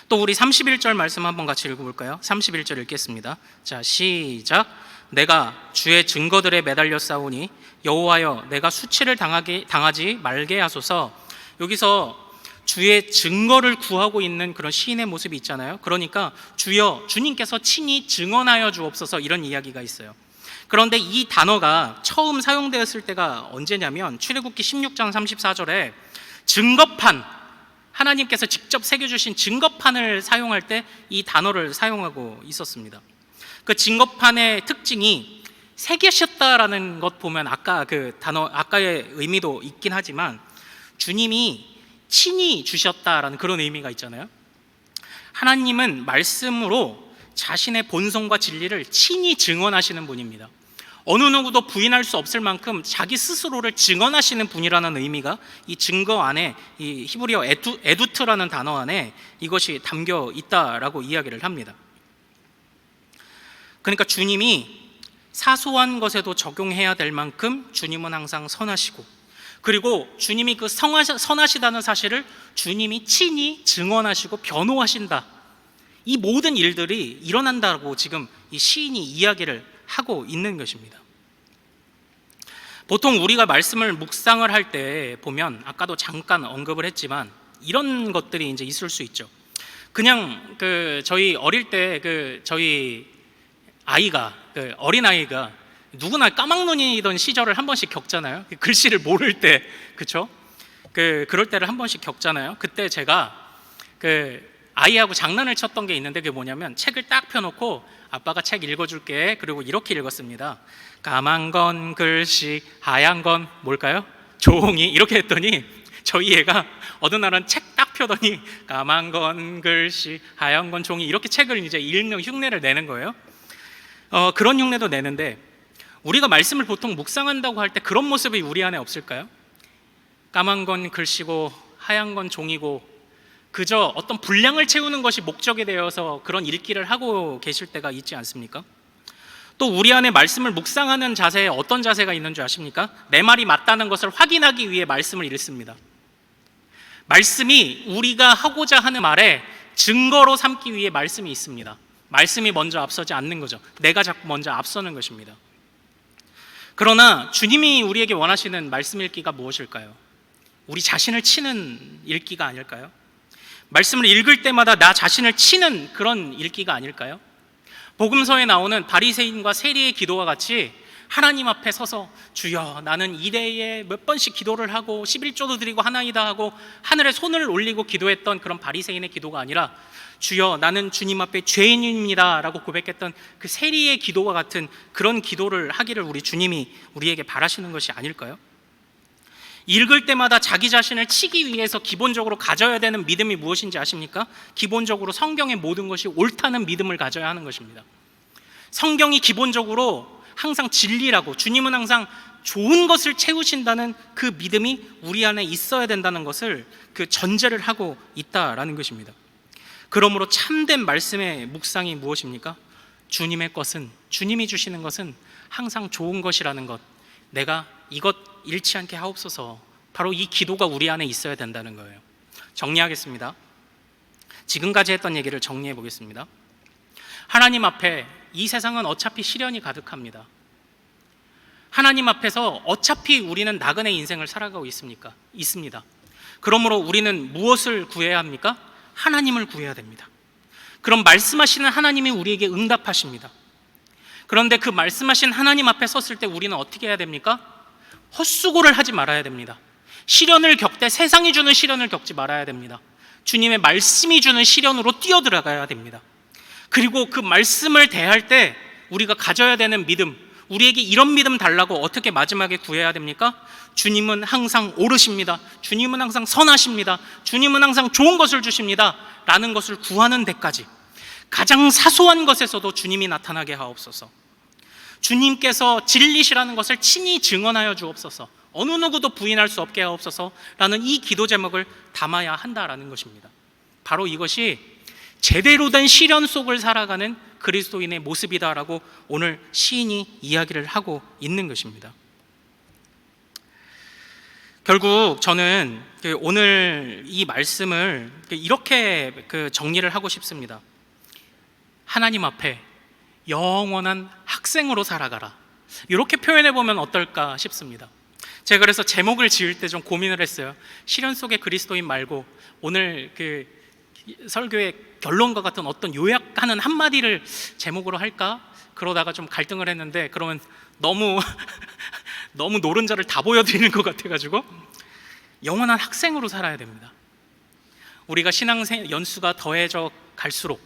또 우리 31절 말씀 한번 같이 읽어볼까요? 31절 읽겠습니다. 자, 시작. 내가 주의 증거들에 매달려 싸우니 여호와여, 내가 수치를 당하지 말게 하소서. 여기서 주의 증거를 구하고 있는 그런 시인의 모습이 있잖아요. 그러니까 주여, 주님께서 친히 증언하여 주옵소서, 이런 이야기가 있어요. 그런데 이 단어가 처음 사용되었을 때가 언제냐면 출애굽기 16장 34절에 증거판, 하나님께서 직접 새겨주신 증거판을 사용할 때 이 단어를 사용하고 있었습니다. 그 증거판의 특징이 새기셨다라는 것 보면 아까 그 단어, 아까의 의미도 있긴 하지만 주님이 친히 주셨다라는 그런 의미가 있잖아요. 하나님은 말씀으로 자신의 본성과 진리를 친히 증언하시는 분입니다. 어느 누구도 부인할 수 없을 만큼 자기 스스로를 증언하시는 분이라는 의미가 이 증거 안에, 이 히브리어 에두트라는 단어 안에 이것이 담겨 있다라고 이야기를 합니다. 그러니까 주님이 사소한 것에도 적용해야 될 만큼 주님은 항상 선하시고, 그리고 주님이 그 선하시다는 사실을 주님이 친히 증언하시고 변호하신다. 이 모든 일들이 일어난다고 지금 이 시인이 이야기를 하고 있는 것입니다. 보통 우리가 말씀을 묵상을 할 때 보면 아까도 잠깐 언급을 했지만 이런 것들이 이제 있을 수 있죠. 그냥 저희 어릴 때 저희 아이가, 어린 아이가 누구나 까막눈이던 시절을 한 번씩 겪잖아요. 글씨를 모를 때, 그렇죠? 그럴 때를 한 번씩 겪잖아요. 그때 제가 아이하고 장난을 쳤던 게 있는데 그게 뭐냐면 책을 딱 펴놓고 아빠가 책 읽어줄게, 그리고 이렇게 읽었습니다. 까만 건 글씨, 하얀 건 뭘까요? 종이. 이렇게 했더니 저희 애가 어느 날은 책 딱 펴더니 까만 건 글씨, 하얀 건 종이, 이렇게 책을 이제 읽는 흉내를 내는 거예요. 그런 흉내도 내는데 우리가 말씀을 보통 묵상한다고 할 때 그런 모습이 우리 안에 없을까요? 까만 건 글씨고 하얀 건 종이고 그저 어떤 분량을 채우는 것이 목적이 되어서 그런 읽기를 하고 계실 때가 있지 않습니까? 또 우리 안에 말씀을 묵상하는 자세에 어떤 자세가 있는 줄 아십니까? 내 말이 맞다는 것을 확인하기 위해 말씀을 읽습니다. 말씀이 우리가 하고자 하는 말에 증거로 삼기 위해 말씀이 있습니다. 말씀이 먼저 앞서지 않는 거죠. 내가 자꾸 먼저 앞서는 것입니다. 그러나 주님이 우리에게 원하시는 말씀 읽기가 무엇일까요? 우리 자신을 치는 읽기가 아닐까요? 말씀을 읽을 때마다 나 자신을 치는 그런 읽기가 아닐까요? 복음서에 나오는 바리새인과 세리의 기도와 같이 하나님 앞에 서서 주여, 나는 이래에 몇 번씩 기도를 하고 11조도 드리고 하나이다 하고 하늘에 손을 올리고 기도했던 그런 바리새인의 기도가 아니라 주여, 나는 주님 앞에 죄인입니다 라고 고백했던 그 세리의 기도와 같은 그런 기도를 하기를 우리 주님이 우리에게 바라시는 것이 아닐까요? 읽을 때마다 자기 자신을 치기 위해서 기본적으로 가져야 되는 믿음이 무엇인지 아십니까? 기본적으로 성경의 모든 것이 옳다는 믿음을 가져야 하는 것입니다. 성경이 기본적으로 항상 진리라고, 주님은 항상 좋은 것을 채우신다는 그 믿음이 우리 안에 있어야 된다는 것을 그 전제를 하고 있다라는 것입니다. 그러므로 참된 말씀의 묵상이 무엇입니까? 주님의 것은, 주님이 주시는 것은 항상 좋은 것이라는 것, 내가 이것 잃지 않게 하옵소서, 바로 이 기도가 우리 안에 있어야 된다는 거예요. 정리하겠습니다. 지금까지 했던 얘기를 정리해 보겠습니다. 하나님 앞에 이 세상은 어차피 시련이 가득합니다. 하나님 앞에서 어차피 우리는 나그네 인생을 살아가고 있습니다. 그러므로 우리는 무엇을 구해야 합니까? 하나님을 구해야 됩니다. 그럼 말씀하시는 하나님이 우리에게 응답하십니다. 그런데 그 말씀하신 하나님 앞에 섰을 때 우리는 어떻게 해야 됩니까? 헛수고를 하지 말아야 됩니다. 시련을 겪되 세상이 주는 시련을 겪지 말아야 됩니다. 주님의 말씀이 주는 시련으로 뛰어들어가야 됩니다. 그리고 그 말씀을 대할 때 우리가 가져야 되는 믿음, 우리에게 이런 믿음 달라고 어떻게 마지막에 구해야 됩니까? 주님은 항상 옳으십니다. 주님은 항상 선하십니다. 주님은 항상 좋은 것을 주십니다. 라는 것을 구하는 데까지 가장 사소한 것에서도 주님이 나타나게 하옵소서. 주님께서 진리시라는 것을 친히 증언하여 주옵소서. 어느 누구도 부인할 수 없게 하옵소서 라는 이 기도 제목을 담아야 한다라는 것입니다. 바로 이것이 제대로 된 시련 속을 살아가는 그리스도인의 모습이다라고 오늘 시인이 이야기를 하고 있는 것입니다. 결국 저는 오늘 이 말씀을 이렇게 정리를 하고 싶습니다. 하나님 앞에 영원한 학생으로 살아가라, 이렇게 표현해 보면 어떨까 싶습니다. 제가 그래서 제목을 지을 때 좀 고민을 했어요. 시련 속의 그리스도인 말고 오늘 설교의 결론과 같은 어떤 요약하는 한마디를 제목으로 할까? 그러다가 좀 갈등을 했는데 그러면 너무 노른자를 다 보여드리는 것 같아가지고 영원한 학생으로 살아야 됩니다. 우리가 신앙생 연수가 더해져 갈수록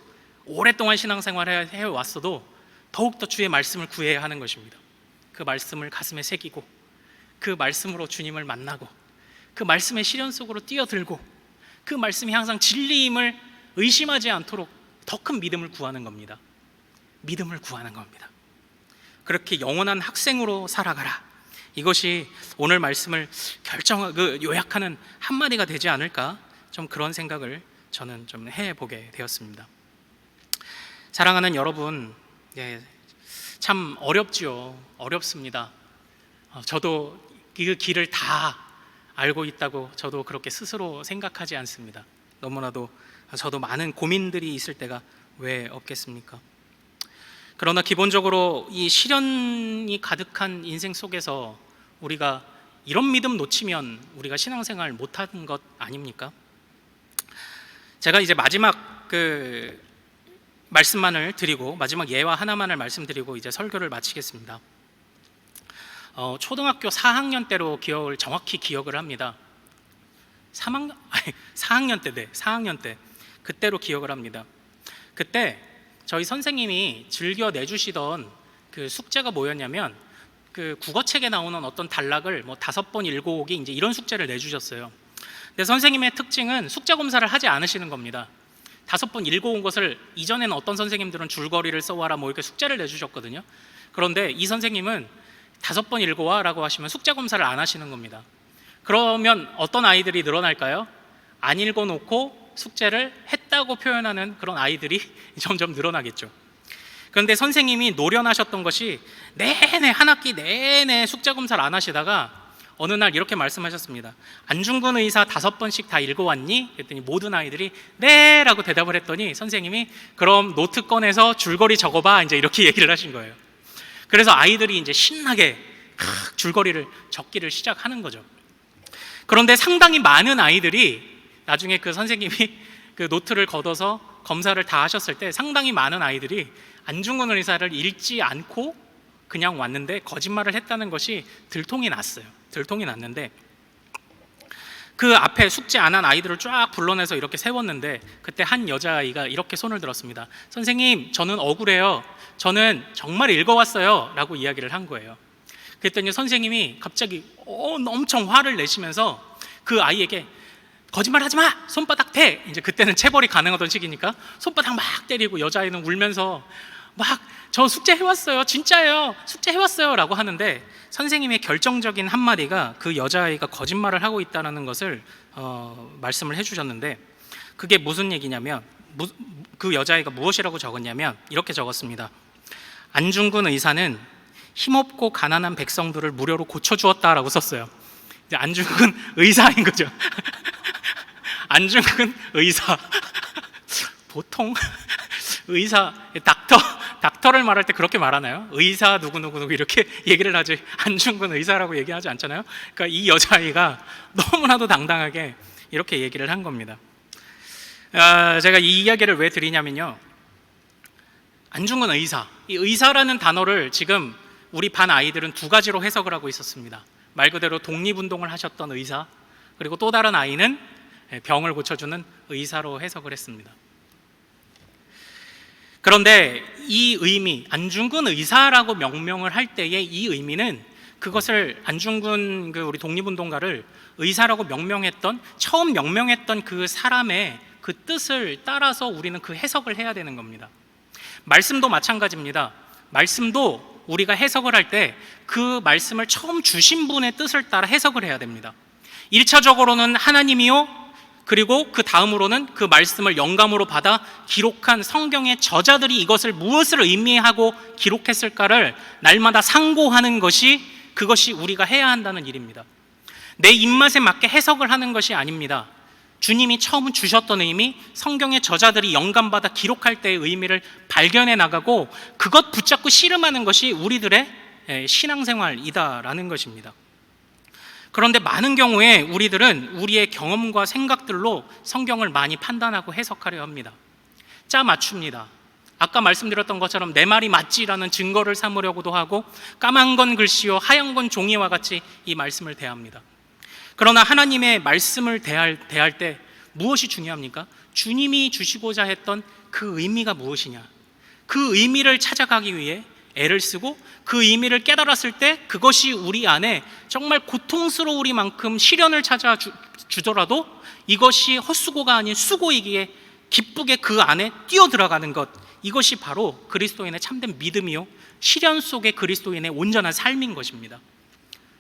오랫동안 신앙생활을 해왔어도 더욱더 주의 말씀을 구해야 하는 것입니다. 그 말씀을 가슴에 새기고 그 말씀으로 주님을 만나고 그 말씀의 시련 속으로 뛰어들고 그 말씀이 항상 진리임을 의심하지 않도록 더 큰 믿음을 구하는 겁니다. 믿음을 구하는 겁니다. 그렇게 영원한 학생으로 살아가라, 이것이 오늘 말씀을 요약하는 한마디가 되지 않을까, 좀 그런 생각을 저는 좀 해보게 되었습니다. 사랑하는 여러분, 참 어렵지요. 어렵습니다. 저도 그 길을 다 알고 있다고 저도 그렇게 스스로 생각하지 않습니다. 너무나도 저도 많은 고민들이 있을 때가 왜 없겠습니까? 그러나 기본적으로 이 시련이 가득한 인생 속에서 우리가 이런 믿음 놓치면 우리가 신앙생활 못하는 것 아닙니까? 제가 이제 마지막 말씀만을 드리고, 마지막 예화 하나만을 말씀드리고 이제 설교를 마치겠습니다. 초등학교 4학년 때로 정확히 기억을 합니다. 4학년 때 그때로 기억을 합니다. 그때 저희 선생님이 즐겨 내주시던 그 숙제가 뭐였냐면 그 국어책에 나오는 어떤 단락을 5번 읽어오기 이제 이런 숙제를 내주셨어요. 근데 선생님의 특징은 숙제 검사를 하지 않으시는 겁니다. 5번 읽어온 것을 이전에는 어떤 선생님들은 줄거리를 써와라 이렇게 숙제를 내주셨거든요. 그런데 이 선생님은 5번 읽어와 라고 하시면 숙제 검사를 안 하시는 겁니다. 그러면 어떤 아이들이 늘어날까요? 안 읽어놓고 숙제를 했다고 표현하는 그런 아이들이 점점 늘어나겠죠. 그런데 선생님이 노련하셨던 것이 내내 한 학기 내내 숙제 검사를 안 하시다가 어느 날 이렇게 말씀하셨습니다. 안중근 의사 5번씩 다 읽어왔니? 그랬더니 모든 아이들이 네 라고 대답을 했더니 선생님이 그럼 노트 꺼내서 줄거리 적어봐, 이제 이렇게 얘기를 하신 거예요. 그래서 아이들이 이제 신나게 줄거리를 적기를 시작하는 거죠. 그런데 상당히 많은 아이들이 나중에 그 선생님이 그 노트를 걷어서 검사를 다 하셨을 때 상당히 많은 아이들이 안중근 의사를 읽지 않고 그냥 왔는데 거짓말을 했다는 것이 들통이 났는데 그 앞에 숙제 안 한 아이들을 쫙 불러내서 이렇게 세웠는데 그때 한 여자아이가 이렇게 손을 들었습니다. 선생님, 저는 억울해요. 저는 정말 읽어왔어요 라고 이야기를 한 거예요. 그랬더니 선생님이 갑자기 엄청 화를 내시면서 그 아이에게 거짓말하지 마! 손바닥 대! 이제 그때는 체벌이 가능하던 시기니까 손바닥 막 때리고 여자아이는 울면서 막 저 숙제 해왔어요, 진짜예요, 숙제 해왔어요 라고 하는데 선생님의 결정적인 한마디가 그 여자아이가 거짓말을 하고 있다는 것을 말씀을 해주셨는데, 그게 무슨 얘기냐면 그 여자아이가 무엇이라고 적었냐면 이렇게 적었습니다. 안중근 의사는 힘없고 가난한 백성들을 무료로 고쳐주었다라고 썼어요. 이제 안중근 의사인 거죠. 안중근 의사. 보통 의사, 닥터를 말할 때 그렇게 말하나요? 의사 누구누구 이렇게 얘기를 하지 안중근 의사라고 얘기하지 않잖아요. 그러니까 이 여자아이가 너무나도 당당하게 이렇게 얘기를 한 겁니다. 제가 이 이야기를 왜 드리냐면요, 안중근 의사, 이 의사라는 단어를 지금 우리 반 아이들은 두 가지로 해석을 하고 있었습니다. 말 그대로 독립운동을 하셨던 의사, 그리고 또 다른 아이는 병을 고쳐주는 의사로 해석을 했습니다. 그런데 이 의미, 안중근 의사라고 명명을 할 때의 이 의미는 그것을 안중근 우리 독립운동가를 의사라고 처음 명명했던 그 사람의 그 뜻을 따라서 우리는 그 해석을 해야 되는 겁니다. 말씀도 마찬가지입니다. 말씀도 우리가 해석을 할 때 그 말씀을 처음 주신 분의 뜻을 따라 해석을 해야 됩니다. 1차적으로는 하나님이요, 그리고 그 다음으로는 그 말씀을 영감으로 받아 기록한 성경의 저자들이 이것을 무엇을 의미하고 기록했을까를 날마다 상고하는 것이, 그것이 우리가 해야 한다는 일입니다. 내 입맛에 맞게 해석을 하는 것이 아닙니다. 주님이 처음 주셨던 의미, 성경의 저자들이 영감받아 기록할 때의 의미를 발견해 나가고 그것 붙잡고 씨름하는 것이 우리들의 신앙생활이다라는 것입니다. 그런데 많은 경우에 우리들은 우리의 경험과 생각들로 성경을 많이 판단하고 해석하려 합니다. 짜 맞춥니다. 아까 말씀드렸던 것처럼 내 말이 맞지라는 증거를 삼으려고도 하고 까만 건 글씨요 하얀 건 종이와 같이 이 말씀을 대합니다. 그러나 하나님의 말씀을 대할 때 무엇이 중요합니까? 주님이 주시고자 했던 그 의미가 무엇이냐, 그 의미를 찾아가기 위해 애를 쓰고 그 의미를 깨달았을 때 그것이 우리 안에 정말 고통스러우리만큼 시련을 찾아주더라도 이것이 헛수고가 아닌 수고이기에 기쁘게 그 안에 뛰어들어가는 것, 이것이 바로 그리스도인의 참된 믿음이요 시련 속의 그리스도인의 온전한 삶인 것입니다.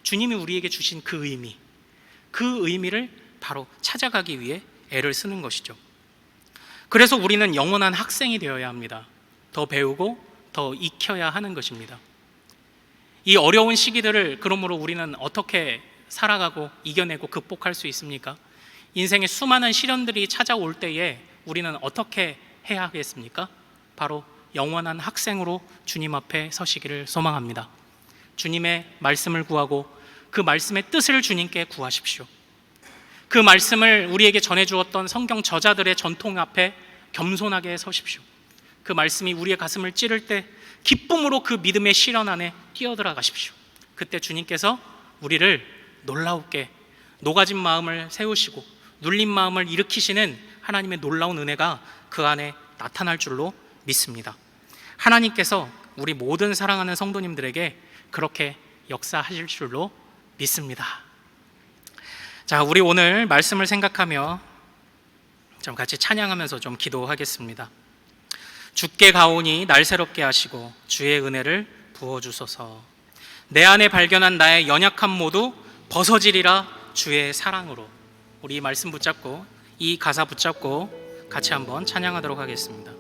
주님이 우리에게 주신 그 의미, 그 의미를 바로 찾아가기 위해 애를 쓰는 것이죠. 그래서 우리는 영원한 학생이 되어야 합니다. 더 배우고 더 익혀야 하는 것입니다. 이 어려운 시기들을 그러므로 우리는 어떻게 살아가고 이겨내고 극복할 수 있습니까? 인생의 수많은 시련들이 찾아올 때에 우리는 어떻게 해야 하겠습니까? 바로 영원한 학생으로 주님 앞에 서시기를 소망합니다. 주님의 말씀을 구하고 그 말씀의 뜻을 주님께 구하십시오. 그 말씀을 우리에게 전해주었던 성경 저자들의 전통 앞에 겸손하게 서십시오. 그 말씀이 우리의 가슴을 찌를 때 기쁨으로 그 믿음의 시련 안에 뛰어들어가십시오. 그때 주님께서 우리를 놀라우게 녹아진 마음을 세우시고 눌린 마음을 일으키시는 하나님의 놀라운 은혜가 그 안에 나타날 줄로 믿습니다. 하나님께서 우리 모든 사랑하는 성도님들에게 그렇게 역사하실 줄로 믿습니다. 자, 우리 오늘 말씀을 생각하며 좀 같이 찬양하면서 좀 기도하겠습니다. 주께 가오니 날 새롭게 하시고 주의 은혜를 부어주소서. 내 안에 발견한 나의 연약함 모두 벗어지리라 주의 사랑으로. 우리 이 말씀 붙잡고 이 가사 붙잡고 같이 한번 찬양하도록 하겠습니다.